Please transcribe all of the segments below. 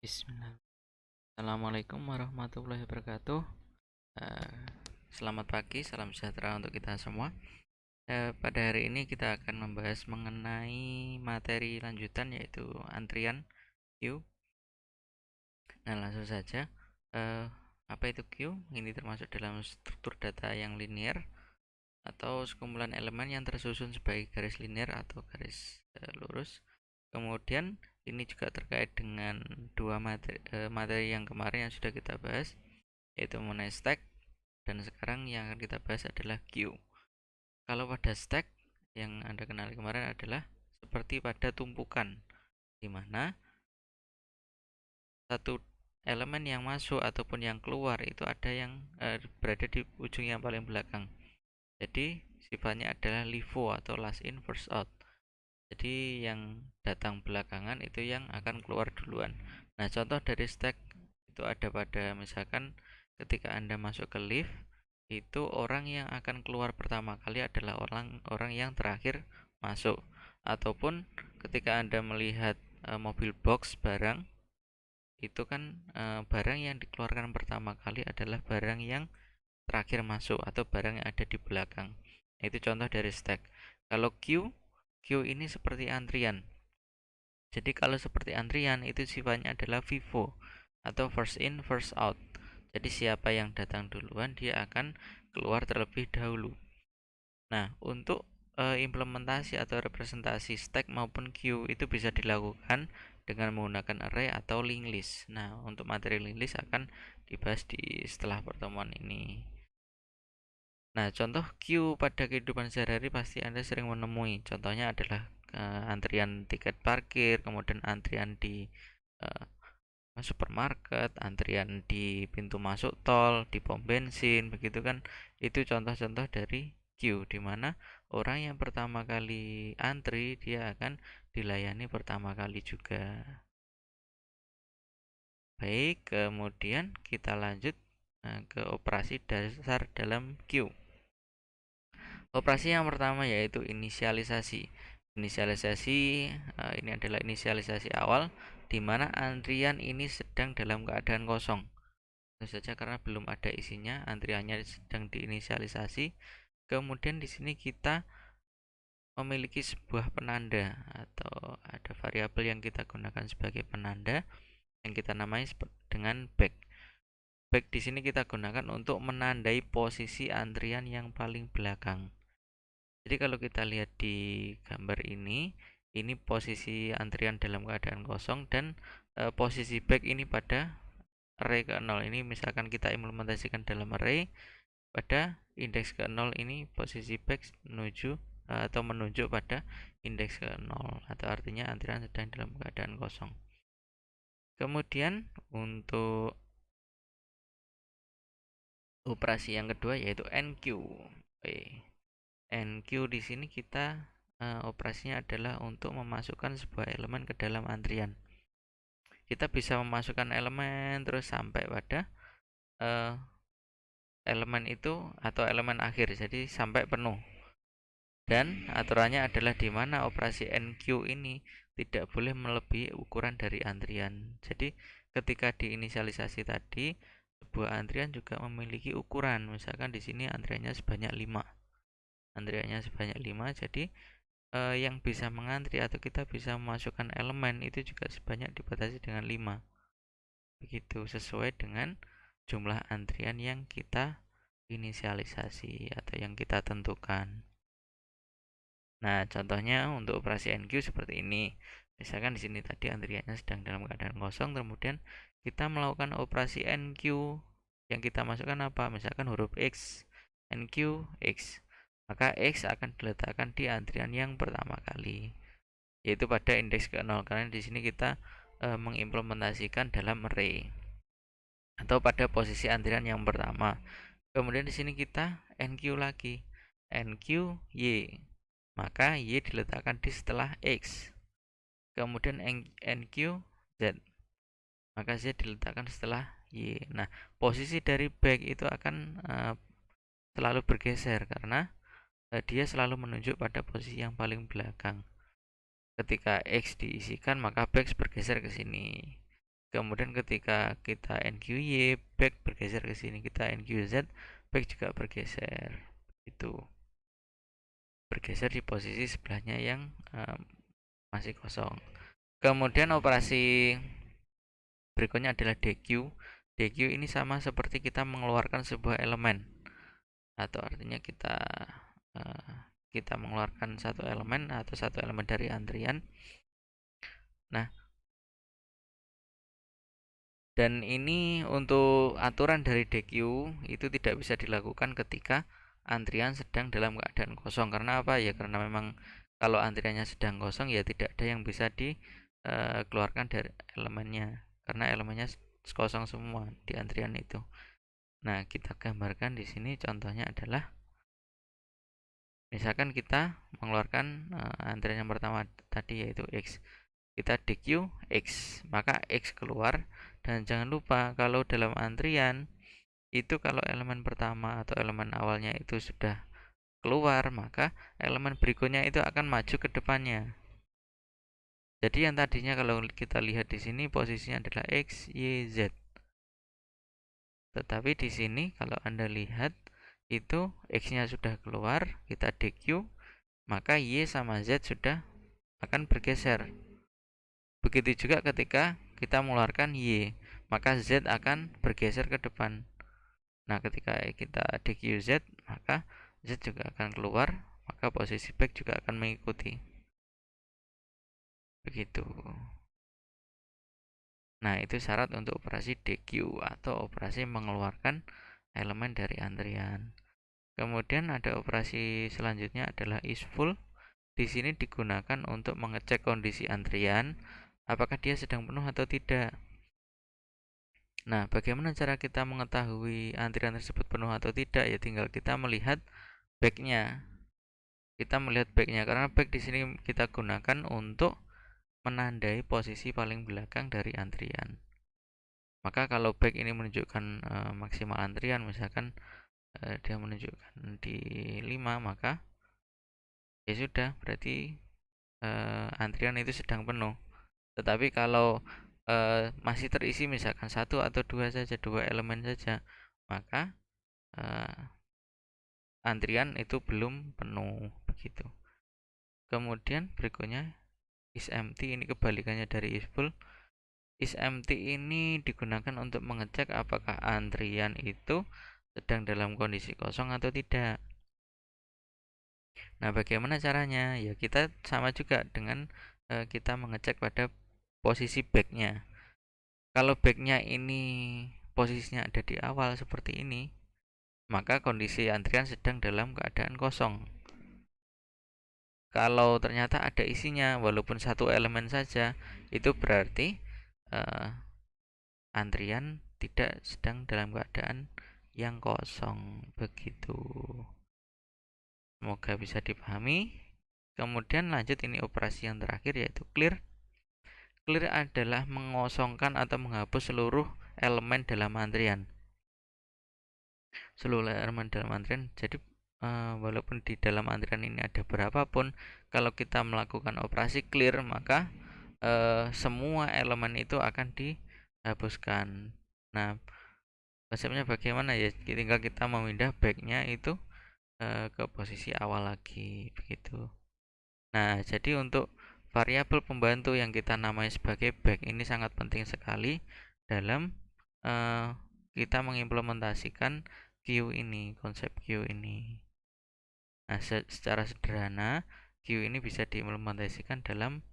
Bismillah. Assalamualaikum warahmatullahi wabarakatuh. Eh, Selamat pagi, salam sejahtera untuk kita semua. Pada hari ini kita akan membahas mengenai materi lanjutan yaitu antrian queue. Nah, langsung saja. Eh, apa itu queue? Ini termasuk dalam struktur data yang linear atau sekumpulan elemen yang tersusun sebagai garis linear atau garis lurus. Kemudian ini juga terkait dengan dua materi yang kemarin yang sudah kita bahas, yaitu mengenai stack, dan sekarang yang akan kita bahas adalah queue. Kalau pada stack yang Anda kenali kemarin adalah seperti pada tumpukan, di mana satu elemen yang masuk ataupun yang keluar itu ada yang berada di ujung yang paling belakang. Jadi sifatnya adalah LIFO atau last in first out. Jadi yang datang belakangan itu yang akan keluar duluan. Nah, contoh dari stack itu ada pada misalkan ketika Anda masuk ke lift, itu orang yang akan keluar pertama kali adalah orang yang terakhir masuk. Ataupun ketika Anda melihat mobil box barang, itu kan barang yang dikeluarkan pertama kali adalah barang yang terakhir masuk atau barang yang ada di belakang. Itu contoh dari stack. Kalau queue ini seperti antrian. Jadi kalau seperti antrian itu sifatnya adalah FIFO atau first in first out. Jadi siapa yang datang duluan dia akan keluar terlebih dahulu. Nah, untuk implementasi atau representasi stack maupun queue itu bisa dilakukan dengan menggunakan array atau linked list. Nah, untuk materi linked list akan dibahas di setelah pertemuan ini. Nah, contoh queue pada kehidupan sehari-hari pasti Anda sering menemui. Contohnya adalah antrian tiket parkir, kemudian antrian di uh, supermarket, antrian di pintu masuk tol, di pom bensin, begitu kan. Itu contoh-contoh dari queue di mana orang yang pertama kali antri dia akan dilayani pertama kali juga. Baik, kemudian kita lanjut ke operasi dasar dalam queue. Operasi yang pertama yaitu inisialisasi. Inisialisasi ini adalah inisialisasi awal di mana antrian ini sedang dalam keadaan kosong. Tentu saja karena belum ada isinya, antriannya sedang diinisialisasi. Kemudian di sini kita memiliki sebuah penanda atau ada variabel yang kita gunakan sebagai penanda yang kita namai dengan back. Back di sini kita gunakan untuk menandai posisi antrian yang paling belakang. Jadi kalau kita lihat di gambar ini posisi antrian dalam keadaan kosong dan posisi back ini pada array ke 0. Ini misalkan kita implementasikan dalam array, pada indeks ke 0 ini posisi back menuju atau menunjuk pada indeks ke 0 atau artinya antrian sedang dalam keadaan kosong. Kemudian untuk operasi yang kedua yaitu NQ. NQ di sini kita operasinya adalah untuk memasukkan sebuah elemen ke dalam antrian. Kita bisa memasukkan elemen terus sampai pada elemen itu atau elemen akhir, jadi sampai penuh. Dan aturannya adalah di mana operasi NQ ini tidak boleh melebihi ukuran dari antrian. Jadi ketika diinisialisasi tadi, sebuah antrian juga memiliki ukuran. Misalkan di sini antriannya sebanyak 5. Antriannya sebanyak 5, jadi yang bisa mengantri atau kita bisa memasukkan elemen itu juga sebanyak dibatasi dengan 5. Begitu sesuai dengan jumlah antrian yang kita inisialisasi atau yang kita tentukan. Nah, contohnya untuk operasi NQ seperti ini. Misalkan di sini tadi antriannya sedang dalam keadaan kosong, kemudian kita melakukan operasi NQ. Yang kita masukkan apa? Misalkan huruf X, NQ X. Maka X akan diletakkan di antrian yang pertama kali, yaitu pada indeks ke 0, karena di sini kita mengimplementasikan dalam array atau pada posisi antrian yang pertama. Kemudian di sini kita NQ lagi, NQ Y, maka Y diletakkan di setelah X. Kemudian NQ Z, maka Z diletakkan setelah Y. Nah, posisi dari back itu akan selalu bergeser karena dia selalu menunjuk pada posisi yang paling belakang. Ketika X diisikan, maka back bergeser ke sini. Kemudian ketika kita NQY, back bergeser ke sini, kita NQZ, back juga bergeser. Itu bergeser di posisi sebelahnya yang masih kosong. Kemudian operasi berikutnya adalah DQ. DQ ini sama seperti kita mengeluarkan sebuah elemen, atau artinya kita mengeluarkan satu elemen atau satu elemen dari antrian. Nah, dan ini untuk aturan dari DQ itu tidak bisa dilakukan ketika antrian sedang dalam keadaan kosong. Karena apa ya? Karena memang kalau antriannya sedang kosong ya tidak ada yang bisa dikeluarkan dari elemennya, karena elemennya kosong semua di antrian itu. Nah, kita gambarkan di sini contohnya adalah misalkan kita mengeluarkan antrian yang pertama tadi yaitu X. Kita DQ X, maka X keluar. Dan jangan lupa kalau dalam antrian itu kalau elemen pertama atau elemen awalnya itu sudah keluar, maka elemen berikutnya itu akan maju ke depannya. Jadi yang tadinya kalau kita lihat di sini posisinya adalah X, Y, Z. Tetapi di sini kalau Anda lihat itu X-nya sudah keluar, kita DQ, maka Y sama Z sudah akan bergeser. Begitu juga ketika kita mengeluarkan Y, maka Z akan bergeser ke depan. Nah, ketika kita DQZ, maka Z juga akan keluar, maka posisi back juga akan mengikuti. Begitu. Nah, itu syarat untuk operasi DQ atau operasi mengeluarkan elemen dari antrian. Kemudian ada operasi selanjutnya adalah isFull. Di sini digunakan untuk mengecek kondisi antrian, apakah dia sedang penuh atau tidak. Nah, bagaimana cara kita mengetahui antrian tersebut penuh atau tidak? Ya tinggal kita melihat backnya. Kita melihat backnya karena back di sini kita gunakan untuk menandai posisi paling belakang dari antrian. Maka kalau back ini menunjukkan maksimal antrian, misalkan dia menunjukkan di 5, maka ya sudah, berarti antrian itu sedang penuh. Tetapi kalau masih terisi misalkan satu atau dua saja, dua elemen saja, maka antrian itu belum penuh begitu. Kemudian berikutnya is empty, ini kebalikannya dari is full. Is empty ini digunakan untuk mengecek apakah antrian itu sedang dalam kondisi kosong atau tidak. Nah, bagaimana caranya? Ya kita sama juga dengan kita mengecek pada posisi backnya. Kalau backnya ini posisinya ada di awal seperti ini, maka kondisi antrian sedang dalam keadaan kosong. Kalau ternyata ada isinya walaupun satu elemen saja, itu berarti antrian tidak sedang dalam keadaan yang kosong begitu. Semoga bisa dipahami. Kemudian lanjut, ini operasi yang terakhir yaitu clear. Clear adalah mengosongkan atau menghapus seluruh elemen dalam antrian. Seluruh elemen dalam antrian. Jadi walaupun di dalam antrian ini ada berapapun, kalau kita melakukan operasi clear, maka semua elemen itu akan dihapuskan. Nah, konsepnya bagaimana ya? Tinggal kita memindah backnya itu ke posisi awal lagi begitu. Nah, jadi untuk variabel pembantu yang kita namai sebagai back ini sangat penting sekali dalam kita mengimplementasikan queue ini, konsep queue ini. Nah, secara sederhana queue ini bisa diimplementasikan dalam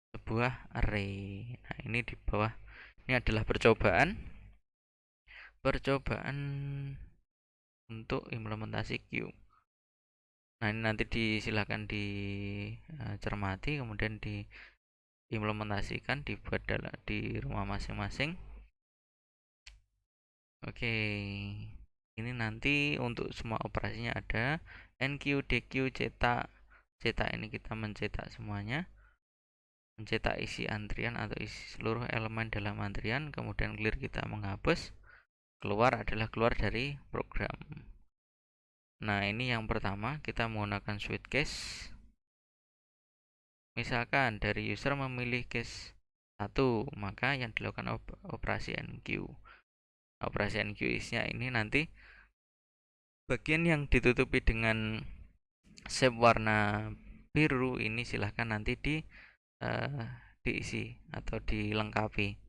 sebuah array. Nah, ini di bawah ini adalah percobaan untuk implementasi queue. Nah, ini nanti silakan dicermati, kemudian diimplementasikan, dibuat di rumah masing-masing. Oke, ini nanti untuk semua operasinya ada NQ, DQ, cetak. Cetak ini kita mencetak semuanya, mencetak isi antrian atau isi seluruh elemen dalam antrian. Kemudian clear kita menghapus, keluar adalah keluar dari program. Nah, ini yang pertama kita menggunakan switch case. Misalkan dari user memilih case 1, maka yang dilakukan operasi NQ. Operasi NQ nya ini nanti bagian yang ditutupi dengan shape warna biru ini silahkan nanti diisi atau dilengkapi.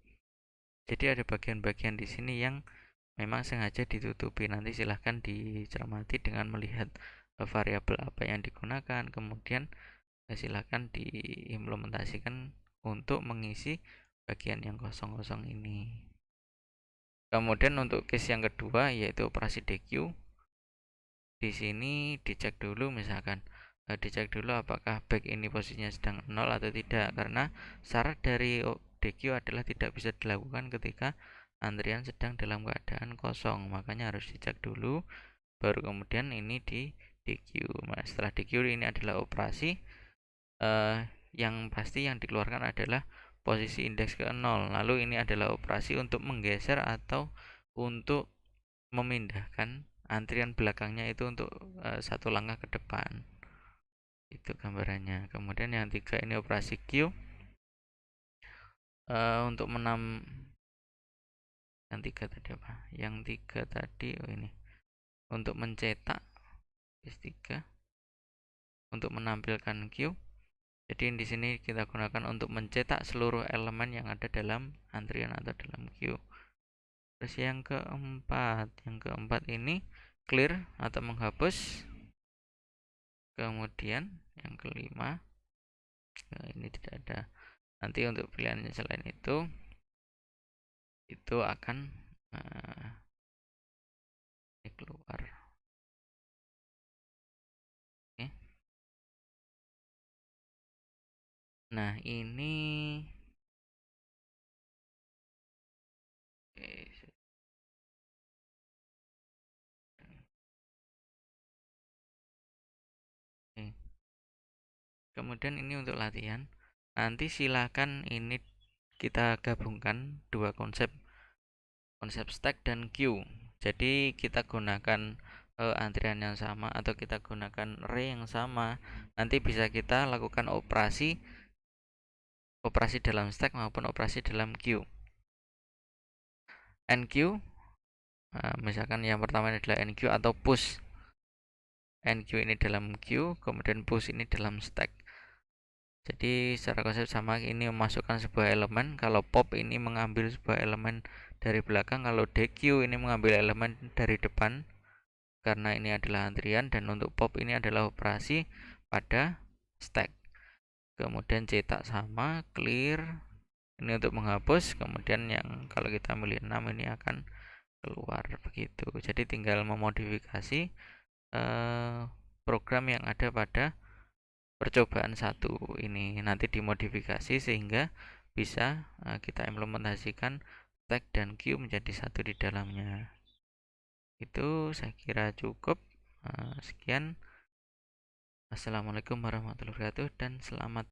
Jadi ada bagian-bagian di sini yang memang sengaja ditutupi. Nanti silahkan dicermati dengan melihat variabel apa yang digunakan, kemudian silahkan diimplementasikan untuk mengisi bagian yang kosong-kosong ini. Kemudian untuk case yang kedua yaitu operasi DQ. Di sini dicek dulu, misalkan dicek dulu apakah back ini posisinya sedang 0 atau tidak, karena syarat dari DQ adalah tidak bisa dilakukan ketika antrian sedang dalam keadaan kosong, makanya harus dicek dulu baru kemudian ini di DQ. Nah, setelah DQ ini adalah operasi, yang pasti yang dikeluarkan adalah posisi indeks ke 0. Lalu ini adalah operasi untuk menggeser atau untuk memindahkan antrian belakangnya itu untuk satu langkah ke depan. Itu gambarannya. Kemudian yang 3 ini operasi Q, untuk yang 3 tadi apa? Yang 3 tadi ini untuk mencetak S3 untuk menampilkan Q. Jadi di sini kita gunakan untuk mencetak seluruh elemen yang ada dalam antrian atau dalam Q. Terus yang keempat ini clear atau menghapus. Kemudian yang kelima, ini tidak ada. Nanti untuk pilihan selain itu akan keluar. Oke. Nah ini kemudian ini untuk latihan. Nanti silakan ini kita gabungkan dua konsep stack dan queue. Jadi kita gunakan antrian yang sama atau kita gunakan array yang sama. Nanti bisa kita lakukan operasi dalam stack maupun operasi dalam queue. NQ, misalkan yang pertama adalah NQ atau push. NQ ini dalam queue, kemudian push ini dalam stack. Jadi secara konsep sama, ini memasukkan sebuah elemen. Kalau pop ini mengambil sebuah elemen dari belakang, kalau DQ ini mengambil elemen dari depan, karena ini adalah antrian, dan untuk pop ini adalah operasi pada stack. Kemudian cetak sama, clear ini untuk menghapus, kemudian yang kalau kita milih 6 ini akan keluar begitu. Jadi tinggal memodifikasi program yang ada pada percobaan 1 ini, nanti dimodifikasi sehingga bisa kita implementasikan stack dan queue menjadi satu di dalamnya. Itu saya kira cukup. Sekian. Assalamualaikum warahmatullahi wabarakatuh dan selamat